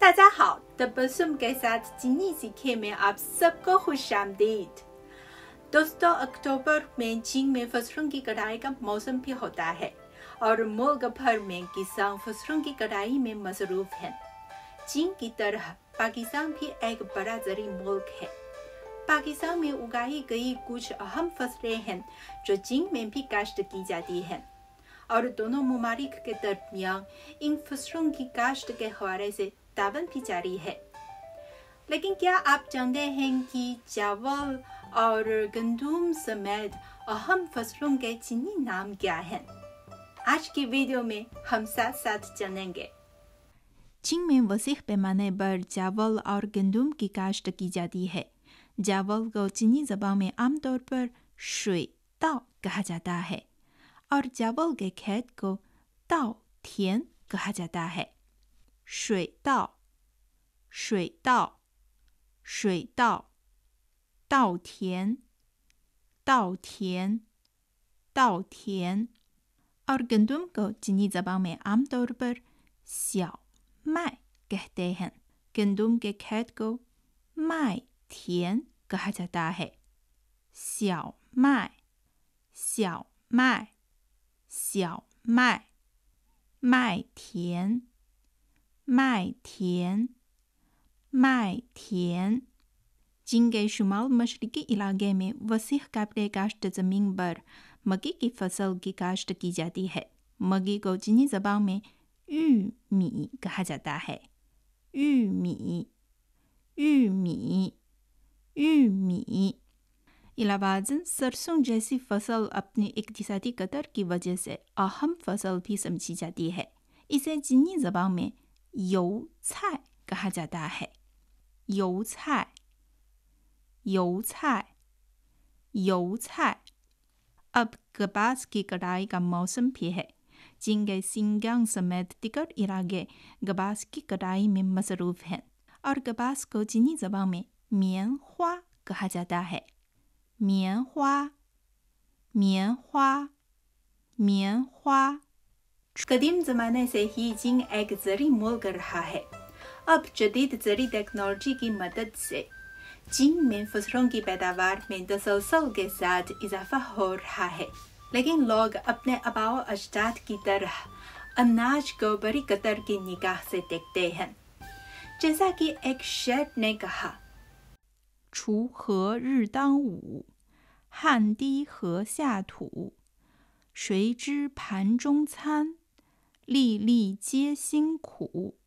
大家好तबस्सुम के साथ चीनी सीखे में आप सबको खुशामदीद। दोस्तों, अक्टूबर में चीन में फसलों की कटाई का मौसम भी होता है और मुल्क भर में किसान फसलों की कटाई में मसरूफ हैं। चीन की तरह पाकिस्तान भी एक बड़ा ज़री मुल्क है। पाकिस्तान में उगाई गई कुछ अहम फसलें हैं जो चीन में भी काश्त की जाती हैं और दोनों ममालिक के दरमियान इन फसलों की काश्त के हवाले से तावन भी जारी है। लेकिन क्या आप जानते हैं कि चावल और गंदम समेत अहम फसलों के चीनी नाम क्या हैं? आज की वीडियो में हम साथ साथ जानेंगे। चीन में वसीह पैमाने पर चावल और गंदम की काश्त की जाती है। चावल को चीनी ज़बान में आमतौर पर शुई ताओ कहा जाता है और चावल के खेत को ताओ थियन कहा जाता है। शुई ताओ, शुई ताओ, शुई ताओ, ताओ थियन, ताओ थियन, ताओ थियन। और गंदम को चीनी ज़बान में आमतौर पर स्याओ माई कहते हैं। गंदम के खेत को माई थियन कहा जाता है। स्याओ माई, स्याओ माई, स्याओ माई, माई थियन, माई थियन, माई थियन। चीन के शुमाल मशरकी इलाके में वसीह काबिल काश्त ज़मीन पर मक्की की फसल की काश्त की जाती है। मक्की को चीनी ज़बान में यू मी कहा जाता है। यू मी, यू मी, यू मी। इलावाज़न सरसों जैसी फसल अपनी इक्तिसादी कदर की वजह से अहम फसल भी समझी जाती है। इसे चीनी ज़बान में यू चाय कहा जाता है। यू चाय, यू चाय, यू चाय। अब कपास की कटाई का मौसम भी है। चीन के सिंजियांग समेत दीगर इलाके कपास की कटाई में मसरूफ हैं और कपास को चीनी ज़बान में मियान हुआ कहा जाता है। मियान हुआ, मियान हुआ, मियान हुआ। कदीम ज़माने से ही चीन एक ज़री मुल्क रहा है। अब जदीद ज़री टेक्नोलॉजी की मदद से चीन में फसलों की पैदावार में तसलसल के साथ इजाफा हो रहा है। लेकिन लोग अपने आबाओ अजदाद की तरह अनाज को बड़ी कदर की निगाह से देखते हैं। जैसा कि एक शेफ ने कहा, 锄禾日当午，汗滴禾下土。谁知盘中餐，粒粒皆辛苦。